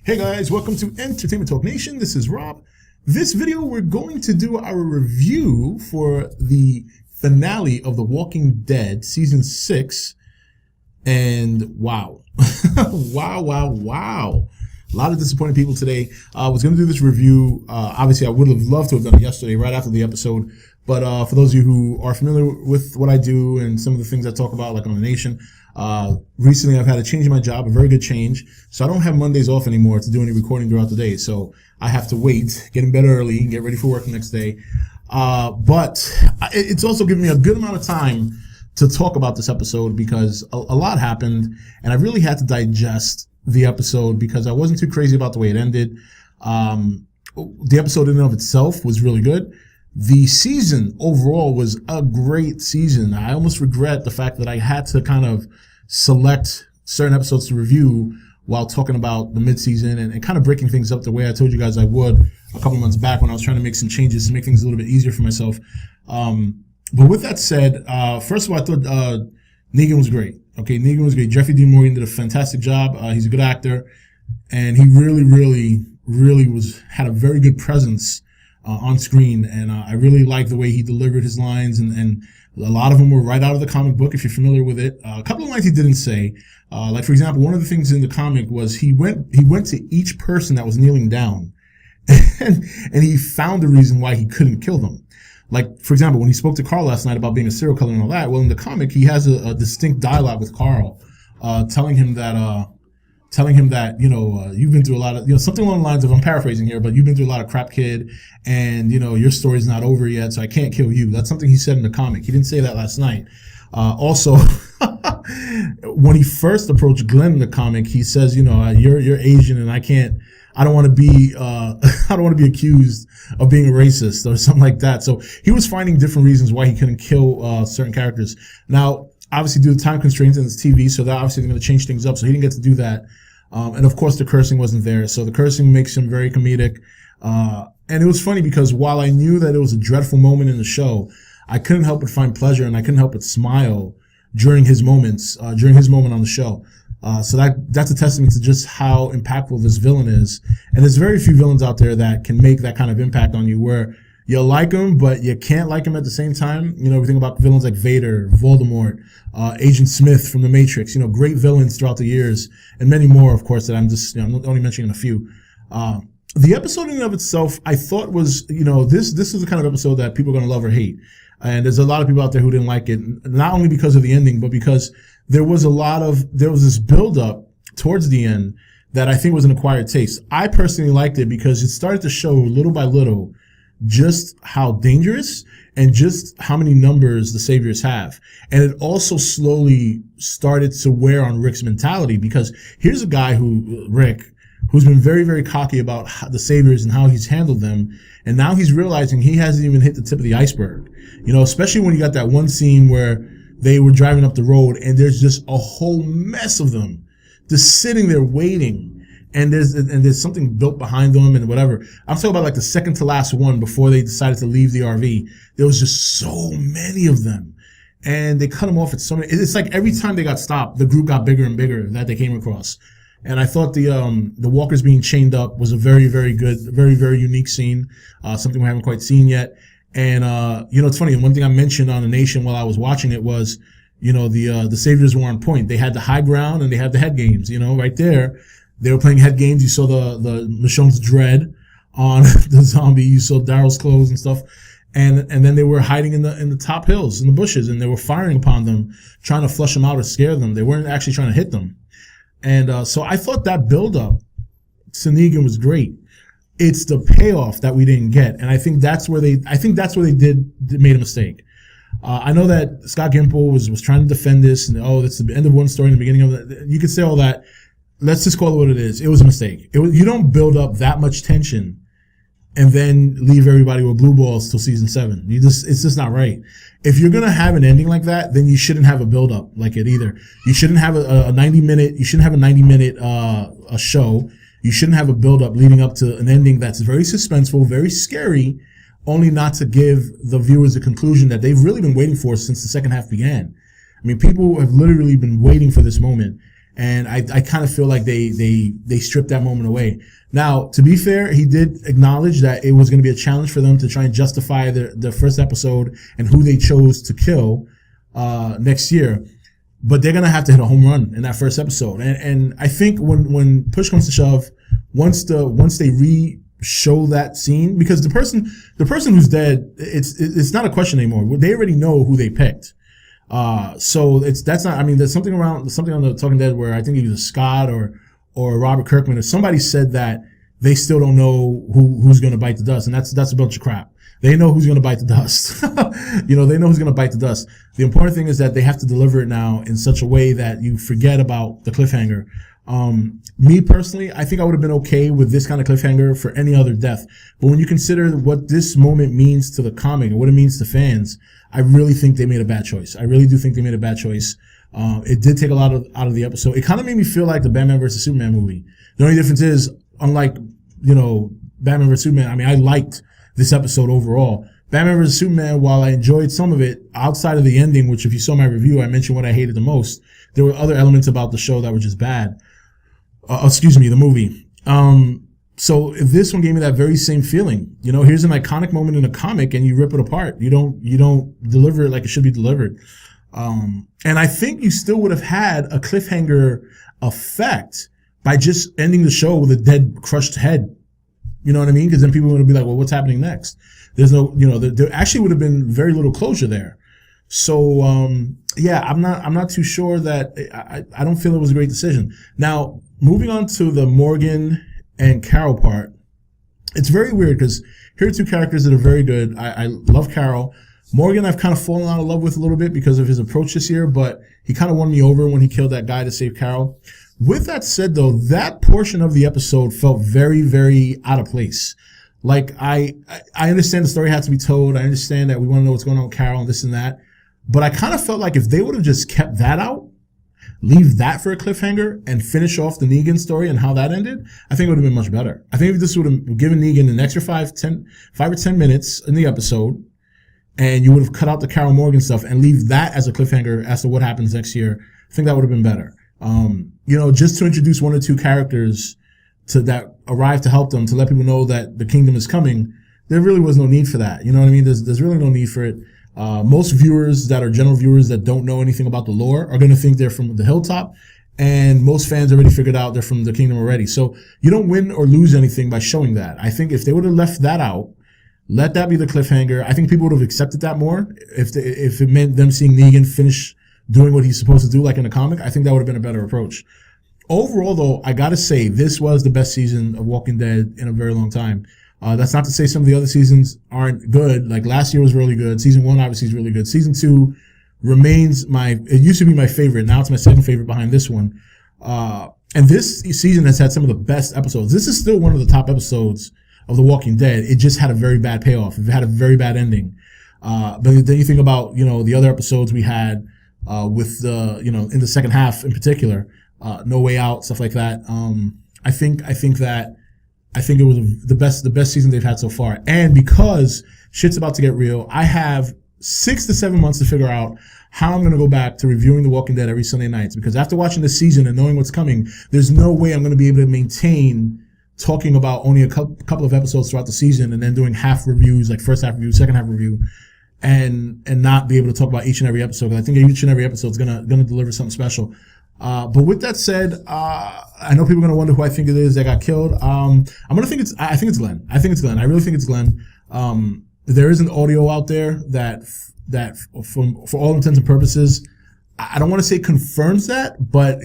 Hey guys, welcome to Entertainment Talk Nation. This is Rob. This video, we're going to do our review for the finale of The Walking Dead Season 6. And wow. wow. A lot of disappointed people today. I was going to do this review. Obviously, I would have loved to have done it yesterday, right after the episode. But for those of you who are familiar with what I do and some of the things I talk about, like on The Nation, recently I've had a change in my job, a very good change. So I don't have Mondays off anymore to do any recording throughout the day. So I have to wait, get in bed early, and get ready for work the next day. But it's also given me a good amount of time to talk about this episode because a lot happened, and I really had to digest the episode because I wasn't too crazy about the way it ended. The episode in and of itself was really good. The season overall was a great season. I almost regret the fact that I had to kind of select certain episodes to review while talking about the mid-season and kind of breaking things up the way I told you guys I would a couple months back when I was trying to make some changes to make things a little bit easier for myself. But with that said, first of all, I thought Negan was great. Okay, Negan was great. Jeffrey Dean Morgan did a fantastic job. He's a good actor, and he really had a very good presence on screen, and I really liked the way he delivered his lines, and a lot of them were right out of the comic book, if you're familiar with it. A couple of lines he didn't say, like for example, one of the things in the comic was he went to each person that was kneeling down, and he found the reason why he couldn't kill them. Like, for example, when he spoke to Carl last night about being a serial killer and all that, well, in the comic, he has a distinct dialogue with Carl, telling him that, you know, you've been through a lot of, you know, something along the lines of, I'm paraphrasing here, but you've been through a lot of crap, kid, and, you know, your story's not over yet, so I can't kill you. That's something he said in the comic. He didn't say that last night. Also, when he first approached Glenn in the comic, he says, you know, you're Asian and I don't want to be accused of being a racist or something like that. So he was finding different reasons why he couldn't kill certain characters. Now, obviously, due to time constraints and it's TV, so they're obviously going to change things up. So he didn't get to do that. And of course, the cursing wasn't there. So the cursing makes him very comedic. And it was funny because while I knew that it was a dreadful moment in the show, I couldn't help but find pleasure and I couldn't help but smile during his moments, during his moment on the show. So that's a testament to just how impactful this villain is. And there's very few villains out there that can make that kind of impact on you where you like him, but you can't like him at the same time. You know, we think about villains like Vader, Voldemort, Agent Smith from The Matrix, you know, great villains throughout the years, and many more, of course, that I'm just, you know, I'm only mentioning a few. The episode in and of itself, I thought was, you know, this is the kind of episode that people are going to love or hate. And there's a lot of people out there who didn't like it, not only because of the ending, but because there was this build up towards the end that I think was an acquired taste. I personally liked it because it started to show little by little just how dangerous and just how many numbers the Saviors have. And it also slowly started to wear on Rick's mentality because here's a guy who's been very, very cocky about the Saviors and how he's handled them. And now he's realizing he hasn't even hit the tip of the iceberg. You know, especially when you got that one scene where they were driving up the road and there's just a whole mess of them just sitting there waiting. And there's something built behind them and whatever. I'm talking about like the second to last one before they decided to leave the RV. There was just so many of them. And they cut them off at so many. It's like every time they got stopped, the group got bigger and bigger that they came across. And I thought the walkers being chained up was a very, very good, very, very unique scene. Something we haven't quite seen yet. And, you know, it's funny. One thing I mentioned on The Nation while I was watching it was, you know, the Saviors were on point. They had the high ground and they had the head games, you know, right there. They were playing head games. You saw the Michonne's dread on the zombie. You saw Daryl's clothes and stuff. And then they were hiding in the top hills, in the bushes, and they were firing upon them, trying to flush them out or scare them. They weren't actually trying to hit them. And so I thought that build-up to Negan was great. It's the payoff that we didn't get. And I think that's where they made a mistake. I know that Scott Gimple was trying to defend this, and that's the end of one story and the beginning of it. You could say all that. Let's just call it what it is. It was a mistake. You don't build up that much tension and then leave everybody with blue balls till season 7. It's just not right. If you're going to have an ending like that, then you shouldn't have a build up like it either. You shouldn't have a 90 minute show. You shouldn't have a build up leading up to an ending that's very suspenseful, very scary, only not to give the viewers a conclusion that they've really been waiting for since the second half began. I mean, people have literally been waiting for this moment. And I kind of feel like they stripped that moment away. Now, to be fair, he did acknowledge that it was going to be a challenge for them to try and justify the first episode and who they chose to kill next year. But they're going to have to hit a home run in that first episode. And I think when push comes to shove, once they show that scene, because the person who's dead, it's not a question anymore. They already know who they picked. So there's something on the Talking Dead where I think either Scott or Robert Kirkman or somebody said that they still don't know who's going to bite the dust. And that's a bunch of crap. They know who's going to bite the dust. They know who's going to bite the dust. The important thing is that they have to deliver it now in such a way that you forget about the cliffhanger. Me personally, I think I would have been okay with this kind of cliffhanger for any other death. But when you consider what this moment means to the comic and what it means to fans, I really think they made a bad choice. I really do think they made a bad choice. It did take a lot out of the episode. It kind of made me feel like the Batman vs. Superman movie. The only difference is, unlike, Batman vs. Superman, I mean, I liked this episode overall. Batman vs. Superman, while I enjoyed some of it, outside of the ending, which if you saw my review, I mentioned what I hated the most, there were other elements about the show that were just bad. The movie. So if this one gave me that very same feeling, here's an iconic moment in a comic and you rip it apart. You don't deliver it like it should be delivered. And I think you still would have had a cliffhanger effect by just ending the show with a dead, crushed head. You know what I mean? Because then people would be like, well, what's happening next? There's no, there actually would have been very little closure there. So, I'm not too sure that I don't feel it was a great decision. Now, moving on to the Morgan and Carol part, it's very weird because here are two characters that are very good. I love Carol. Morgan, I've kind of fallen out of love with a little bit because of his approach this year, but he kind of won me over when he killed that guy to save Carol. With that said, though, that portion of the episode felt very, very out of place. Like, I understand the story had to be told. I understand that we want to know what's going on with Carol and this and that. But I kind of felt like if they would have just kept that out, leave that for a cliffhanger, and finish off the Negan story and how that ended, I think it would have been much better. I think if this would have given Negan an extra 5 or 10 minutes in the episode, and you would have cut out the Carol Morgan stuff and leave that as a cliffhanger as to what happens next year, I think that would have been better. Just to introduce one or two characters that arrive to help them, to let people know that the kingdom is coming, there really was no need for that. You know what I mean? There's really no need for it. Most viewers that are general viewers that don't know anything about the lore are going to think they're from the hilltop, and most fans already figured out they're from the kingdom already. So you don't win or lose anything by showing that. I think if they would have left that out, let that be the cliffhanger, I think people would have accepted that more. If it meant them seeing Negan finish doing what he's supposed to do, like in the comic, I think that would have been a better approach. Overall, though, I gotta say, this was the best season of Walking Dead in a very long time. That's not to say some of the other seasons aren't good. Like, last year was really good. Season 1 obviously is really good. Season 2 remains it used to be my favorite. Now it's my second favorite behind this one. And this season has had some of the best episodes. This is still one of the top episodes of The Walking Dead. It just had a very bad payoff. It had a very bad ending. But then you think about, the other episodes we had, with the, in the second half in particular, No Way Out, stuff like that. I think it was the best season they've had so far. And because shit's about to get real, I have 6 to 7 months to figure out how I'm going to go back to reviewing The Walking Dead every Sunday nights. Because after watching this season and knowing what's coming, there's no way I'm going to be able to maintain talking about only a couple of episodes throughout the season and then doing half reviews, like first half review, second half review, and not be able to talk about each and every episode. I think each and every episode is gonna deliver something special. But with that said, I know people are gonna wonder who I think it is that got killed. I think it's Glenn. I really think it's Glenn. There is an audio out there that for all intents and purposes, I don't want to say confirms that, but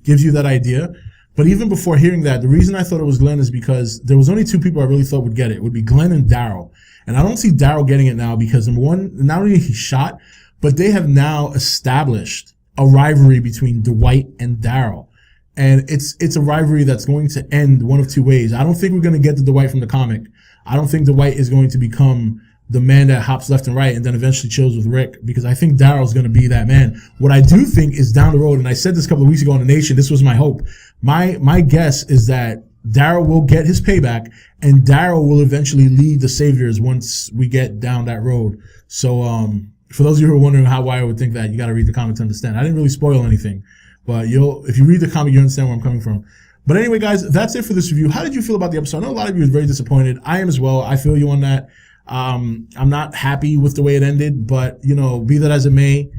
gives you that idea. But even before hearing that, the reason I thought it was Glenn is because there was only 2 people I really thought would get it. It would be Glenn and Daryl. And I don't see Daryl getting it now because, number one, not only he's shot, but they have now established a rivalry between Dwight and Daryl. And it's a rivalry that's going to end one of 2 ways. I don't think we're going to get the Dwight from the comic. I don't think Dwight is going to become the man that hops left and right and then eventually chills with Rick, because I think Daryl's going to be that man. What I do think is down the road, and I said this a couple of weeks ago on The Nation, this was my hope. My guess is that Daryl will get his payback and Daryl will eventually lead the Saviors once we get down that road. So, for those of you who are wondering why I would think that, you got to read the comic to understand. I didn't really spoil anything, But if you read the comic, you understand where I'm coming from. But anyway, guys, that's it for this review. How did you feel about the episode? I know a lot of you are very disappointed. I am as well. I feel you on that. I'm not happy with the way it ended, but, be that as it may,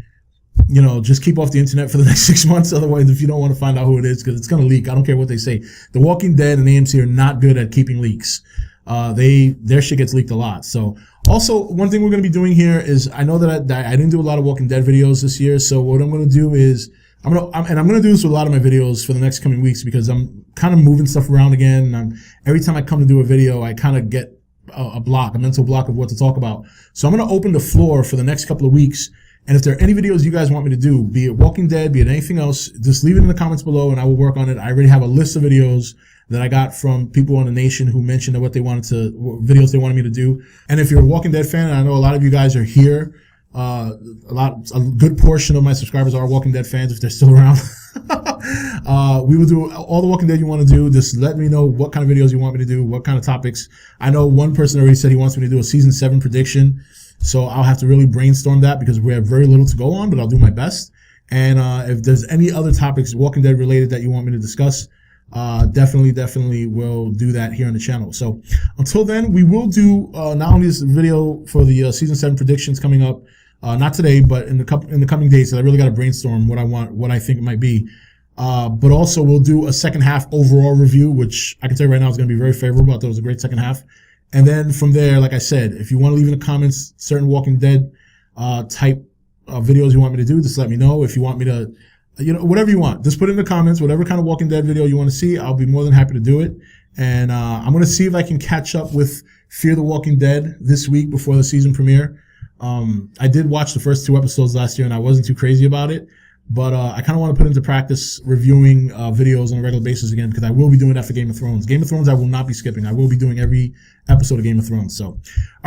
just keep off the internet for the next 6 months. Otherwise, if you don't want to find out who it is, because it's going to leak. I don't care what they say. The Walking Dead and AMC are not good at keeping leaks. Their shit gets leaked a lot. So also, one thing we're going to be doing here is, I know that I didn't do a lot of Walking Dead videos this year. So what I'm going to do is, I'm going to do this with a lot of my videos for the next coming weeks, because I'm kind of moving stuff around again. And every time I come to do a video, I kind of get a mental block of what to talk about. So I'm going to open the floor for the next couple of weeks. And if there are any videos you guys want me to do, be it Walking Dead, be it anything else, just leave it in the comments below and I will work on it. I already have a list of videos that I got from people on the nation who mentioned what videos they wanted me to do. And if you're a Walking Dead fan, and I know a lot of you guys are here, a good portion of my subscribers are Walking Dead fans if they're still around. We will do all the Walking Dead you want to do. Just let me know what kind of videos you want me to do, what kind of topics. I know one person already said he wants me to do a season 7 prediction. So I'll have to really brainstorm that because we have very little to go on, but I'll do my best. And if there's any other topics Walking Dead related that you want me to discuss, definitely will do that here on the channel. So until then, we will do not only this video for the season 7 predictions coming up, not today, but in the coming days. So I really got to brainstorm what I think it might be. But also we'll do a second half overall review, which I can tell you right now is going to be very favorable. I thought it was a great second half. And then from there, like I said, if you want to leave in the comments certain Walking Dead type videos you want me to do, just let me know. If you want me to, whatever you want, just put it in the comments. Whatever kind of Walking Dead video you want to see, I'll be more than happy to do it. And I'm going to see if I can catch up with Fear the Walking Dead this week before the season premiere. I did watch the first 2 episodes last year and I wasn't too crazy about it. But I kind of want to put into practice reviewing videos on a regular basis again, because I will be doing that for Game of Thrones. Game of Thrones I will not be skipping. I will be doing every episode of Game of Thrones. So, all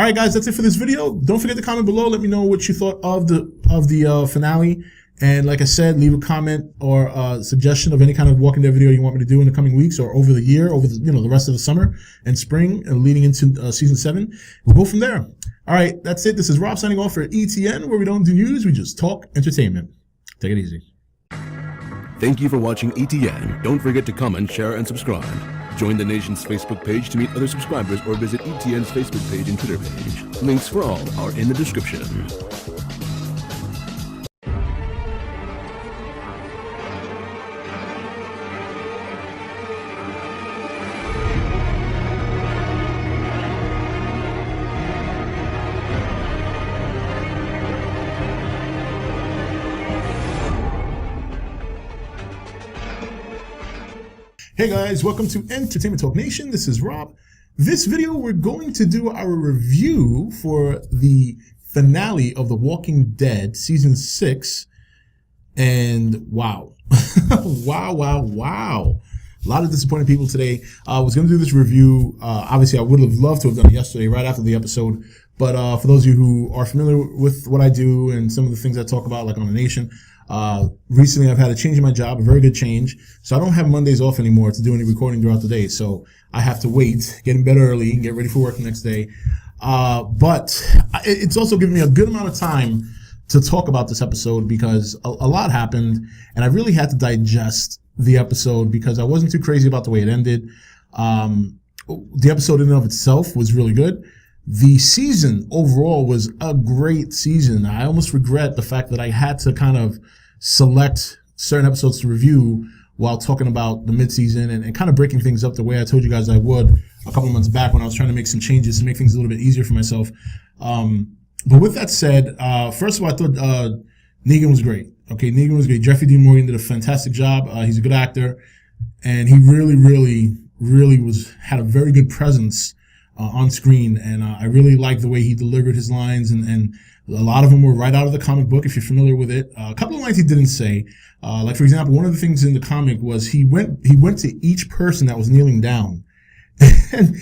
right, guys, that's it for this video. Don't forget to comment below. Let me know what you thought of the finale. And like I said, leave a comment or a suggestion of any kind of Walking Dead video you want me to do in the coming weeks or over the year, over the rest of the summer and spring and leading into season 7. We'll go from there. All right, that's it. This is Rob signing off for ETN, where we don't do news, we just talk entertainment. Take it easy. Thank you for watching ETN. Don't forget to comment, share, and subscribe. Join the nation's Facebook page to meet other subscribers or visit ETN's Facebook page and Twitter page. Links for all are in the description. Hey guys, welcome to Entertainment Talk Nation. This is Rob. This video, we're going to do our review for the finale of The Walking Dead Season 6. And wow. wow. A lot of disappointed people today. I was going to do this review. Obviously, I would have loved to have done it yesterday, right after the episode. But for those of you who are familiar with what I do and some of the things I talk about, like on the nation, recently I've had a change in my job, a very good change. So I don't have Mondays off anymore to do any recording throughout the day. So I have to wait, get in bed early, and get ready for work the next day. But it's also given me a good amount of time to talk about this episode because a lot happened and I really had to digest the episode because I wasn't too crazy about the way it ended. The episode in and of itself was really good. The season overall was a great season. I almost regret the fact that I had to kind of select certain episodes to review while talking about the mid-season and kind of breaking things up the way I told you guys I would a couple of months back when I was trying to make some changes to make things a little bit easier for myself. But with that said, first of all, I thought Negan was great. Okay, Negan was great. Jeffrey Dean Morgan did a fantastic job. He's a good actor, and he really had a very good presence on screen, and I really liked the way he delivered his lines, and a lot of them were right out of the comic book, if you're familiar with it. A couple of lines he didn't say, like for example, one of the things in the comic was he went to each person that was kneeling down, and